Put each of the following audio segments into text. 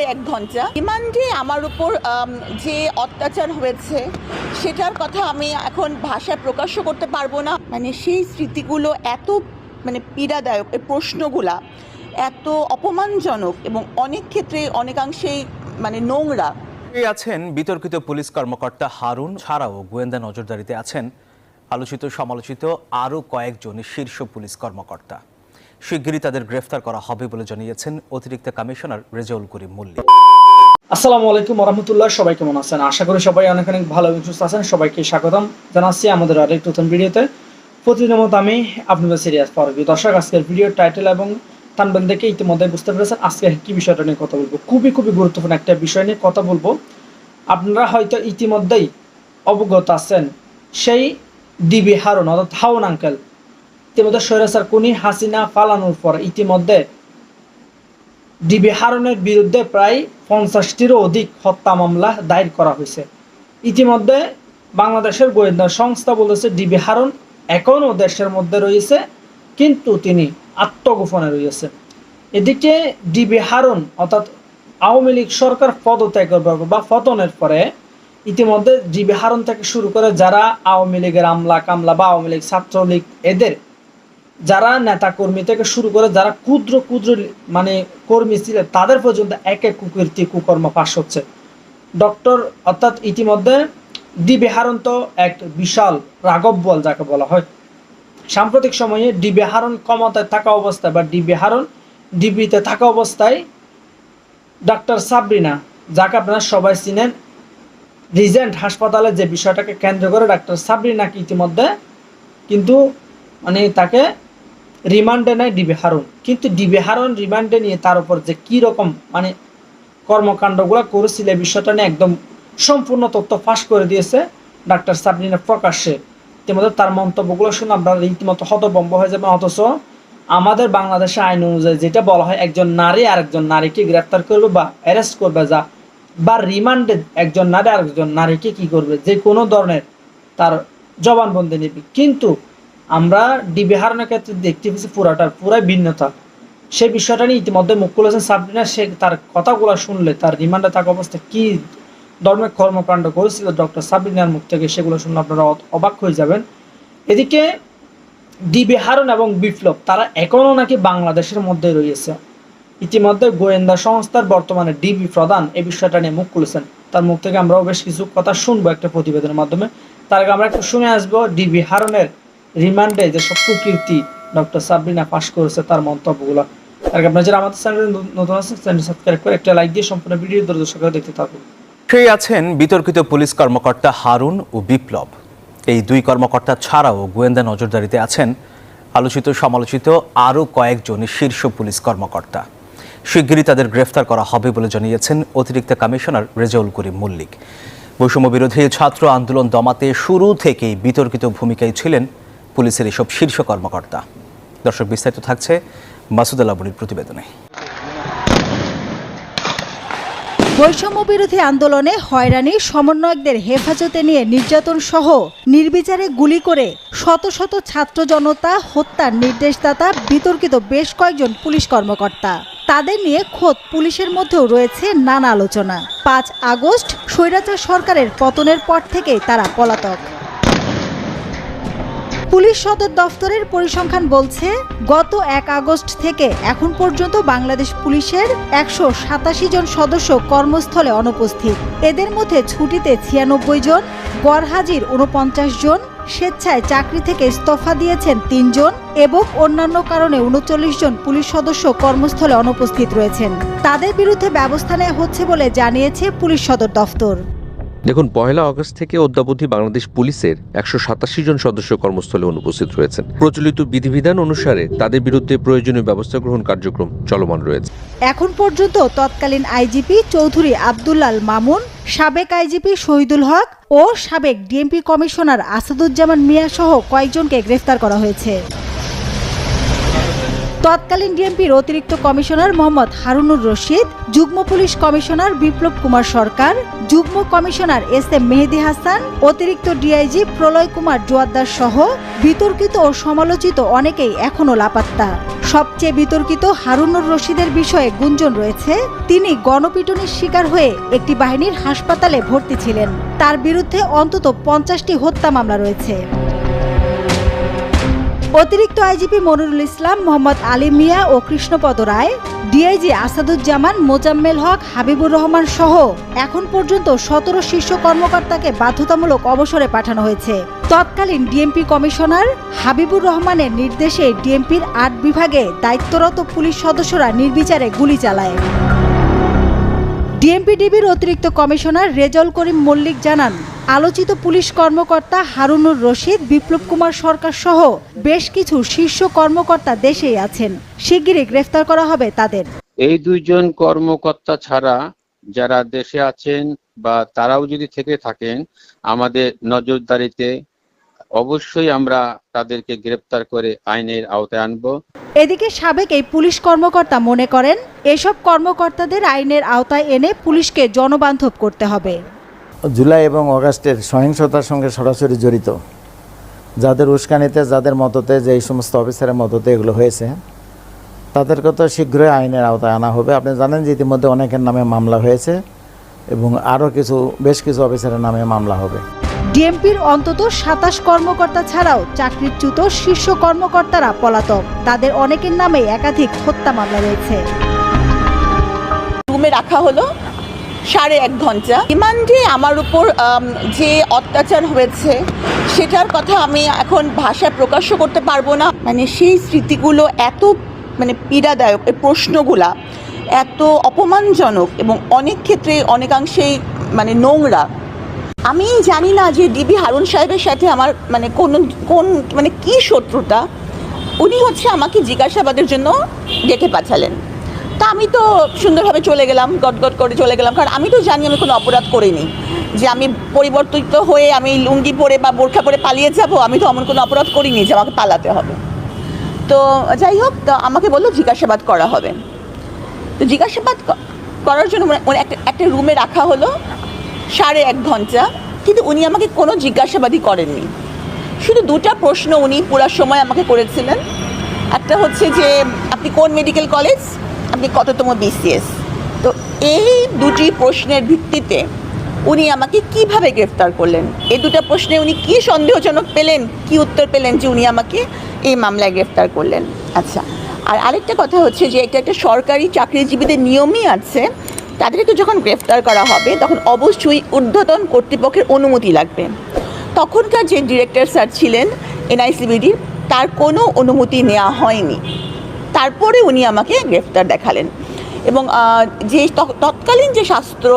1 ঘন্টা রিমান্ডে আমার উপর যে অত্যাচার হয়েছে সেটার কথা আমি এখন ভাষায় প্রকাশ করতে পারবো না। মানে সেই স্মৃতিগুলো এত পীড়াদায়ক, এই প্রশ্নগুলা এত অপমানজনক এবং অনেক ক্ষেত্রে অনেকাংশেই নোংরা। আছেন বিতর্কিত পুলিশ কর্মকর্তা হারুন ছাড়াও গোয়েন্দা নজরদারিতে আছেন আলোচিত সমালোচিত আরও কয়েকজন শীর্ষ পুলিশ কর্মকর্তা। শিগগিরই তাদের গ্রেফতার করা হবে বলে জানিয়েছেন অতিরিক্ত কমিশনার রেজাউল করিম মল্লিক। আসসালামু আলাইকুম রহমতুল্লাহ। সবাই কেমন আছেন? আশা করি সবাই অনেক ভালো এবং সুস্থ আছেন। সবাইকে স্বাগতম জানাচ্ছি আমাদের আরেক নতুন ভিডিওতে। প্রতিদিনের মতো আমি আপনাদের সিরিয়াস পরবি দর্শক, আজকের ভিডিওর টাইটেল এবং থাম্বনেল দেখে ইতিমধ্যে বুঝতে পেরেছেন আজকে কি বিষয়টা নিয়ে কথা বলবো। খুবই গুরুত্বপূর্ণ একটা বিষয় নিয়ে কথা বলবো। আপনারা হয়তো ইতিমধ্যেই অবগত আছেন সেই ডিবি হারুন অর্থাৎ হাউন আঙ্কেল ইতিমধ্যে স্বৈরাচার খুনি হাসিনা পালানোর পর ইতিমধ্যে ডিবি হারুনের বিরুদ্ধে প্রায় 50টিরও অধিক হত্যা মামলা দায়ের করা হয়েছে। ইতিমধ্যে বাংলাদেশের গোয়েন্দা সংস্থা বলেছে ডিবি হারুন এখনও দেশের মধ্যে রয়েছে, কিন্তু তিনি আত্মগোপনে রয়েছে। এদিকে ডিবি হারুন অর্থাৎ আওয়ামী লীগ সরকার পদত্যাগের বা পতনের পরে ইতিমধ্যে ডিবি হারুন থেকে শুরু করে যারা আওয়ামী লীগের আমলা কামলা বা আওয়ামী লীগ ছাত্রলীগ এদের যারা নেতা কর্মী থেকে শুরু করে যারা ক্ষুদ্র কর্মী ছিলেন তাদের পর্যন্ত এক কুকীর্তি কুকর্ম ফাঁস হচ্ছে। ডক্টর অর্থাৎ ইতিমধ্যে ডিবি হারুন তো এক বিশাল রাঘব বল যাকে বলা হয়। সাম্প্রতিক সময়ে ডিবি হারুন ক্ষমতায় থাকা অবস্থায় বা ডিবি হারুন ডিবিতে থাকা অবস্থায় ডাক্তার সাবরিনা, যাকে আপনারা সবাই চিনেন, রিজেন্ট হাসপাতালে যে বিষয়টাকে কেন্দ্র করে ডাক্তার সাবরিনাকে ইতিমধ্যে কিন্তু তাকে রিমান্ডে নেয় ডিবি হারুন। কিন্তু ডিবি হারুন রিমান্ডে নিয়ে তার উপর যে কী রকম কর্মকাণ্ডগুলো করেছিল এই বিষয়টা নিয়ে একদম সম্পূর্ণ তথ্য ফাঁস করে দিয়েছে ডাক্তার সাবরিনা প্রকাশ্যে। ইতিমধ্যে তার মন্তব্যগুলো শুনে আপনারা রীতিমতো হতভম্ব হয়ে যাবেন। অথচ আমাদের বাংলাদেশে আইন অনুযায়ী যেটা বলা হয়, একজন নারী আরেকজন নারীকে গ্রেফতার করবে বা অ্যারেস্ট করবে বা রিমান্ডে একজন নারী আরেকজন নারীকে কি করবে, যে কোনো ধরনের তার জবানবন্দি নেবে। কিন্তু আমরা ডিবি হারুনের ক্ষেত্রে দেখতে পেয়েছি পুরাই ভিন্নতা। সেই বিষয়টা নিয়ে ইতিমধ্যে মুখ খুলেছেন সাবরিনা। সে তার কথাগুলো শুনলে তার রিমান্ডে থাকা অবস্থায় কী ধর্মের কর্মকাণ্ড করেছিল ডক্টর সাবরিনার মুখ থেকে, সেগুলো শুনলে আপনারা অবাক হয়ে যাবেন। এদিকে ডিবি হারুন এবং বিপ্লব তারা এখনও নাকি বাংলাদেশের মধ্যে রয়েছে। ইতিমধ্যে গোয়েন্দা সংস্থার বর্তমানে ডিবি প্রধান এই বিষয়টা নিয়ে মুখ খুলেছেন। তার মুখ থেকে আমরাও বেশ কিছু কথা শুনবো একটা প্রতিবেদনের মাধ্যমে। তার আগে আমরা একটু শুনে আসবো ডিবি হারুনের রিমান্ডে যেসব কুকীর্তি ডক্টর সাবরিনা ফাঁস করেছে তার মন্তব্যগুলো। তার আগে আপনারা যারা আমাদের চ্যানেলে নতুন আছেন চ্যানেল সাবস্ক্রাইব করে একটা লাইক দিয়ে সম্পূর্ণ ভিডিও দর্শক দেখতে থাকুন। সেই আছেন বিতর্কিত পুলিশ কর্মকর্তা হারুন ও বিপ্লব। এই দুই কর্মকর্তা ছাড়াও গোয়েন্দা নজরদারিতে আছেন আলোচিত সমালোচিত আরও কয়েকজন শীর্ষ পুলিশ কর্মকর্তা। শিগগিরই তাদের গ্রেফতার করা হবে বলে জানিয়েছেন অতিরিক্ত কমিশনার রেজাউল করিম মল্লিক। বৈষম্য বিরোধী ছাত্র আন্দোলন দমাতে শুরু থেকেই বিতর্কিত ভূমিকায় ছিলেন পুলিশের এসব শীর্ষ কর্মকর্তা। দর্শক, বিস্তারিত থাকছে মাসুদ আল আবুলির প্রতিবেদনে। বৈষম্য বিরোধী আন্দোলনে হয়রানি, সমন্বয়কদের হেফাজতে নিয়ে নির্যাতন সহ নির্বিচারে গুলি করে শত শত ছাত্র জনতা হত্যার নির্দেশদাতা বিতর্কিত বেশ কয়েকজন পুলিশ কর্মকর্তা। তাদের নিয়ে খোদ পুলিশের মধ্যেও রয়েছে নানা আলোচনা। 5 আগস্ট স্বৈরাচার সরকারের পতনের পর থেকেই তারা পলাতক। পুলিশ সদর দফতরের পরিসংখ্যান বলছে, গত 1 আগস্ট থেকে এখন পর্যন্ত বাংলাদেশ পুলিশের 187 জন সদস্য কর্মস্থলে অনুপস্থিত। এদের মধ্যে ছুটিতে 96 জন, গড়হাজির 49 জন, স্বেচ্ছায় চাকরি থেকে ইস্তফা দিয়েছেন 3 জন এবং অন্যান্য কারণে 39 জন পুলিশ সদস্য কর্মস্থলে অনুপস্থিত রয়েছেন। তাদের বিরুদ্ধে ব্যবস্থা নেওয়া হচ্ছে বলে জানিয়েছে পুলিশ সদর দফতর। দেখুন, 1 আগস্ট থেকে অদ্যাবধি বাংলাদেশ পুলিশের 187 জন সদস্য কর্মস্থলে অনুপস্থিত রয়েছেন। প্রচলিত বিধিবিধান অনুসারে তাদের বিরুদ্ধে প্রয়োজনীয় ব্যবস্থা গ্রহণ কার্যক্রম চলমান রয়েছে। এখন পর্যন্ত তৎকালীন আইজিপি চৌধুরী আব্দুল্লাল মামুন, সাবেক আইজিপি শহীদুল হক ও সাবেক ডিএমপি কমিশনার আসাদুজ্জামান মিয়া সহ কয়েকজনকে গ্রেফতার করা হয়েছে। তৎকালীন ডিএমপির অতিরিক্ত কমিশনার মোহাম্মদ হারুনুর রশিদ, যুগ্ম পুলিশ কমিশনার বিপ্লব কুমার সরকার, যুগ্ম কমিশনার এস.এম. মেহেদী হাসান, অতিরিক্ত ডিআইজি প্রলয় কুমার জোয়ারদার সহ বিতর্কিত ও সমালোচিত অনেকেই এখনও লাপাত্তা। সবচেয়ে বিতর্কিত হারুনুর রশিদের বিষয়ে গুঞ্জন রয়েছে তিনি গণপিটুনির শিকার হয়ে একটি বাহিনীর হাসপাতালে ভর্তি ছিলেন। তার বিরুদ্ধে অন্তত 50টি হত্যা মামলা রয়েছে। অতিরিক্ত আইজিপি মনিরুল ইসলাম, মোহাম্মদ আলী মিয়া ও কৃষ্ণপদ রায়, ডিআইজি আসাদুজ্জামান, মোজাম্মেল হক, হাবিবুর রহমান সহ এখন পর্যন্ত 17 শীর্ষ কর্মকর্তাকে বাধ্যতামূলক অবসরে পাঠানো হয়েছে। তৎকালীন ডিএমপি কমিশনার হাবিবুর রহমানের নির্দেশে ডিএমপির 8 বিভাগে দায়িত্বরত পুলিশ সদস্যরা নির্বিচারে গুলি চালায়। ডিএমপিডিবির অতিরিক্ত কমিশনার রেজাউল করিম মল্লিক জানান, আলোচিত পুলিশ কর্মকর্তা হারুনুর রশিদ, বিপ্লব কুমার সরকার সহ বেশ কিছু শীর্ষ কর্মকর্তা দেশেই আছেন। শিগগিরই গ্রেফতার করা হবে তাদের। এই দুইজন কর্মকর্তা ছাড়া যারা দেশে আছেন বা তারাও যদি থেকে থাকেন আমাদের নজরদারিতে, অবশ্যই আমরা তাদেরকে গ্রেফতার করে আইনের আওতায় আনব। এদিকে সাবেক এই পুলিশ কর্মকর্তা মনে করেন এসব কর্মকর্তাদের আইনের আওতায় এনে পুলিশকে জনবান্ধব করতে হবে। জুলাই এবং অগাস্টের সহিংসতার সঙ্গে সরাসরি জড়িত যাদের উস্কানিতে, যাদের মদতে, যে এই সমস্ত অফিসারের মদতে এগুলো হয়েছে, তাদেরকে তো শীঘ্রই আইনের আওতায় আনা হবে। আপনি জানেন যে ইতিমধ্যে অনেকের নামে মামলা হয়েছে এবং আরও বেশ কিছু অফিসারের নামে মামলা হবে। ডিএমপির অন্তত 27 কর্মকর্তা ছাড়াও চাকরিচ্যুত শীর্ষ কর্মকর্তারা পলাতক। তাদের অনেকের নামে একাধিক হত্যা মামলা রয়েছে। রুমে রাখা হলো 1.5 ঘন্টা। রিমান্ডে আমার উপর যে অত্যাচার হয়েছে সেটার কথা আমি এখন ভাষায় প্রকাশ করতে পারবো না। মানে সেই স্মৃতিগুলো এত পীড়াদায়ক, এই প্রশ্নগুলা এত অপমানজনক এবং অনেক ক্ষেত্রে অনেকাংশেই নোংরা। আমি জানি না যে ডিবি হারুন সাহেবের সাথে আমার কোন কি শত্রুতা। উনি আমাকে জিজ্ঞাসাবাদের জন্য ডেকে পাঠালেন। তা আমি তো সুন্দরভাবে চলে গেলাম, গটগট করে চলে গেলাম, কারণ আমি তো জানি আমি কোনো অপরাধ করিনি, যে আমি পরিবর্তিত হয়ে আমি লুঙ্গি পরে বা বোরখা পরে পালিয়ে যাব। আমি তো এমন কোনো অপরাধ করিনি যে আমাকে পালাতে হবে। তো যাই হোক, তো আমাকে বললো জিজ্ঞাসাবাদ করা হবে। তো জিজ্ঞাসাবাদ করার জন্য একটা রুমে রাখা হলো 1.5 ঘন্টা, কিন্তু উনি আমাকে কোনো জিজ্ঞাসাবাদই করেননি। শুধু 2টা প্রশ্ন উনি পুরো সময় আমাকে করেছিলেন। একটা হচ্ছে যে আপনি কোন মেডিকেল কলেজ, আপনি কততম বিসিএস। তো এই 2টি প্রশ্নের ভিত্তিতে উনি আমাকে কিভাবে গ্রেফতার করলেন, এই 2টা প্রশ্নে উনি কি সন্দেহজনক পেলেন, কি উত্তর পেলেন যে উনি আমাকে এই মামলায় গ্রেফতার করলেন। আচ্ছা, আর আরেকটা কথা হচ্ছে যে এটা একটা সরকারি চাকরিজীবীদের নিয়মই আছে, তাদেরকে যখন গ্রেফতার করা হবে তখন অবশ্যই ঊর্ধ্বতন কর্তৃপক্ষের অনুমতি লাগবে। তখনকার যে ডিরেক্টর স্যার ছিলেন এনআইসিবিডির, তার কোনো অনুমতি নেওয়া হয়নি। তারপরে উনি আমাকে গ্রেফতার দেখালেন এবং যে তৎকালীন যে স্বাস্থ্য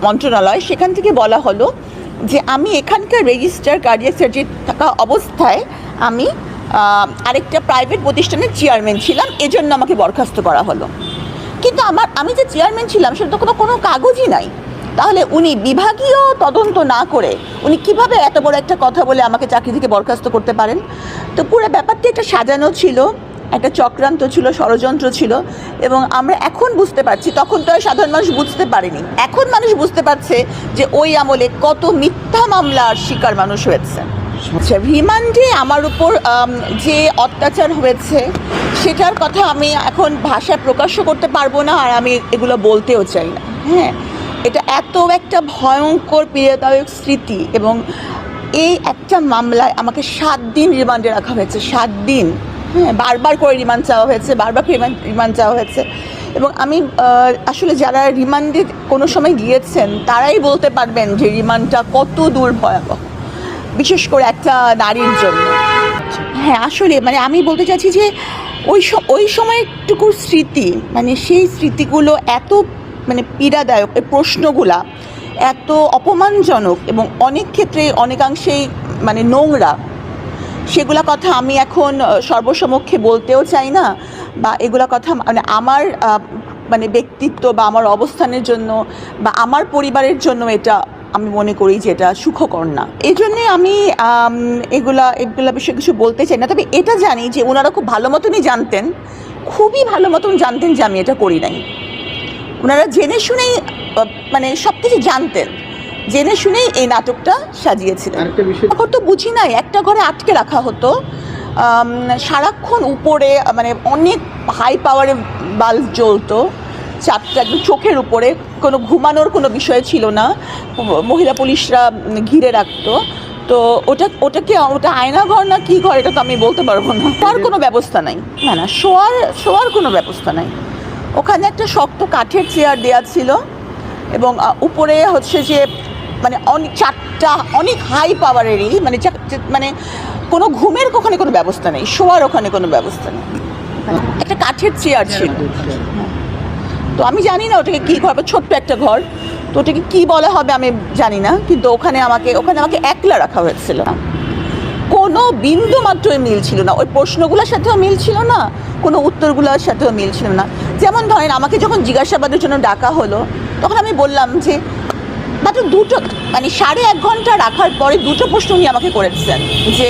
মন্ত্রণালয়, সেখান থেকে বলা হলো যে আমি এখানকার রেজিস্ট্রার কার্ডিয়াক সার্জারি থাকা অবস্থায় আমি আরেকটা প্রাইভেট প্রতিষ্ঠানের চেয়ারম্যান ছিলাম, এজন্য আমাকে বরখাস্ত করা হলো। কিন্তু আমি যে চেয়ারম্যান ছিলাম সেটা তো কোনো কাগজই নাই। তাহলে উনি বিভাগীয় তদন্ত না করে উনি কিভাবে এত বড় একটা কথা বলে আমাকে চাকরি থেকে বরখাস্ত করতে পারেন? তো পুরো ব্যাপারটি একটা সাজানো ছিল, একটা চক্রান্ত ছিল, ষড়যন্ত্র ছিল। এবং আমরা এখন বুঝতে পারছি, তখন তো সাধারণ মানুষ বুঝতে পারেনি, এখন মানুষ বুঝতে পারছে যে ওই আমলে কত মিথ্যা মামলার শিকার মানুষ হয়েছে। আচ্ছা, রিমান্ডে আমার উপর যে অত্যাচার হয়েছে সেটার কথা আমি এখন ভাষায় প্রকাশ করতে পারবো না, আর আমি এগুলো বলতেও চাই না। হ্যাঁ, এটা এত একটা ভয়ঙ্কর পীড়াদায়ক স্মৃতি, এবং এই একটা মামলায় আমাকে 7 দিন রিমান্ডে রাখা হয়েছে। 7 দিন, হ্যাঁ, বারবার করে রিমান্ড চাওয়া হয়েছে, বারবার রিমান্ড চাওয়া হয়েছে। এবং আমি আসলে যারা রিমান্ডে কোনো সময় গিয়েছেন তারাই বলতে পারবেন যে রিমান্ডটা কত দূর ভয়াবহ, বিশেষ করে একটা নারীর জন্য। হ্যাঁ, আসলে আমি বলতে চাচ্ছি যে ওই সময়টুকুর স্মৃতি, সেই স্মৃতিগুলো এত পীড়াদায়ক, এই প্রশ্নগুলা এত অপমানজনক এবং অনেক ক্ষেত্রে অনেকাংশেই নোংরা। সেগুলা কথা আমি এখন সর্বসমক্ষে বলতেও চাই না, বা এগুলা কথা আমার ব্যক্তিত্ব বা আমার অবস্থানের জন্য বা আমার পরিবারের জন্য এটা আমি মনে করি যে এটা সুখকর না। এই জন্যে আমি এগুলা বিষয়ে কিছু বলতে চাই না। তবে এটা জানি যে ওনারা খুব ভালো মতনই জানতেন খুবই ভালো মতন জানতেন যে আমি এটা করি নাই। ওনারা জেনে শুনেই মানে সব কিছু জানতেন, জেনে শুনেই এই নাটকটা সাজিয়েছিলেন। তখন তো বুঝি নাই, একটা ঘরে আটকে রাখা হতো, সারাক্ষণ উপরে মানে অনেক হাই পাওয়ারে বাল্ব জ্বলতো, চারটা একদম চোখের উপরে, কোনো ঘুমানোর কোনো বিষয় ছিল না, মহিলা পুলিশরা ঘিরে রাখতো। তো ওটা আয়নাঘর না কি ঘর এটা তো আমি বলতে পারবো না। শোয়ার কোনো ব্যবস্থা নাই, না শোয়ার কোনো ব্যবস্থা নাই। ওখানে একটা শক্ত কাঠের চেয়ার দেওয়া ছিল এবং উপরে হচ্ছে যে মানে চারটা অনেক হাই পাওয়ারেরই মানে কোনো ঘুমের ওখানে কোনো ব্যবস্থা নেই, শোয়ার ওখানে কোনো ব্যবস্থা নেই, একটা কাঠের চেয়ার ছিল। তো আমি জানি না ওটাকে কী ঘর, ছোট্ট একটা ঘর, তো ওটাকে কী বলা হবে আমি জানি না, কিন্তু ওখানে আমাকে একলা রাখা হয়েছিল। কোনো বিন্দু মাত্রই মিল ছিল না, ওই প্রশ্নগুলোর সাথেও মিল ছিল না, কোনো উত্তরগুলোর সাথেও মিল ছিল না। যেমন ধরেন আমাকে যখন জিজ্ঞাসাবাদের জন্য ডাকা হলো, তখন আমি বললাম যে মাত্র দুটো মানে 1.5 ঘন্টা রাখার পরে দুটো প্রশ্ন উনি আমাকে করেছেন যে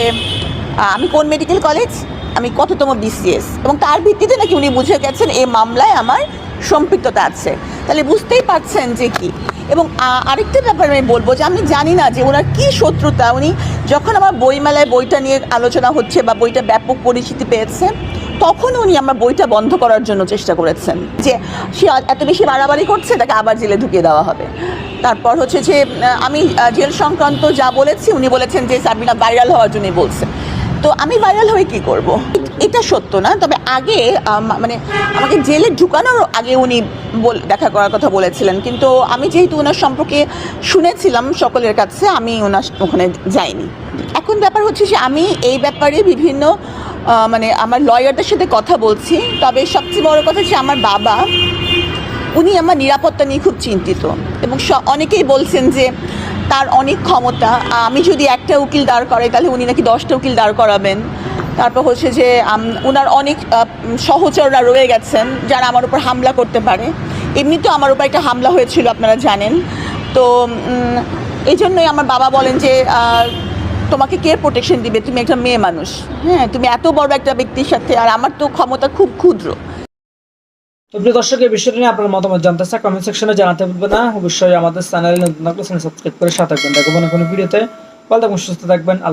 আমি কোন মেডিকেল কলেজ, আমি কততম BCS, এবং তার ভিত্তিতে নাকি উনি বুঝে গেছেন এই মামলায় আমার সম্পৃক্ততা আছে। তাহলে বুঝতেই পারছেন যে কি। এবং আরেকটা ব্যাপার আমি বলবো যে আমি জানি না যে ওনার কী শত্রুতা, উনি যখন আমার বইমেলায় বইটা নিয়ে আলোচনা হচ্ছে বা বইটা ব্যাপক পরিচিতি পেয়েছে, তখন উনি আমার বইটা বন্ধ করার জন্য চেষ্টা করেছেন, যে সে এত বেশি বাড়াবাড়ি করছে, তাকে আবার জেলে ঢুকিয়ে দেওয়া হবে। তারপর হচ্ছে যে আমি জেল সংক্রান্ত যা বলেছি উনি বলেছেন যে সাবিনা ভাইরাল হওয়ার জন্যই বলছে। তো আমি ভাইরাল হয়ে কী করব? এটা সত্য না, তবে আগে মানে আমাকে জেলে ঢুকানোর আগে উনি দেখা করার কথা বলেছিলেন, কিন্তু আমি যেহেতু ওনার সম্পর্কে শুনেছিলাম সকলের কাছে, আমি ওনার ওখানে যাইনি। এখন ব্যাপার হচ্ছে যে আমি এই ব্যাপারে বিভিন্ন মানে আমার লয়ারদের সাথে কথা বলছি, তবে সবচেয়ে বড় কথা হচ্ছে আমার বাবা, উনি আমার নিরাপত্তা নিয়ে খুব চিন্তিত, এবং অনেকেই বলছেন যে তার অনেক ক্ষমতা, আমি যদি একটা উকিল দাঁড় করাই তাহলে উনি নাকি 10টা উকিল দাঁড় করাবেন। তারপর হচ্ছে যে ওনার অনেক সহচররা রয়ে গেছেন যারা আমার উপর হামলা করতে পারে। এমনিতেও আমার উপর একটা হামলা হয়েছিল আপনারা জানেন। তো এই জন্যই আমার বাবা বলেন যে তোমাকে কে প্রোটেকশন দিবে, তুমি একটা মেয়ে মানুষ, হ্যাঁ, তুমি এত বড় একটা ব্যক্তির সাথে, আর আমার তো ক্ষমতা খুব ক্ষুদ্র। তো প্রিয় দর্শক, এই বিষয়টা নিয়ে আপনার মতামত জানতে চাই, কমেন্ট সেকশনে জানাতে ভুলবেন না। অবশ্যই আমাদের চ্যানেলে নতুন থাকলে সাবস্ক্রাইব করে সাথে থাকবেন। দেখবেন কোনো ভিডিওতে ভালো থাকবেন, সুস্থ থাকবেন। আল্লাহ।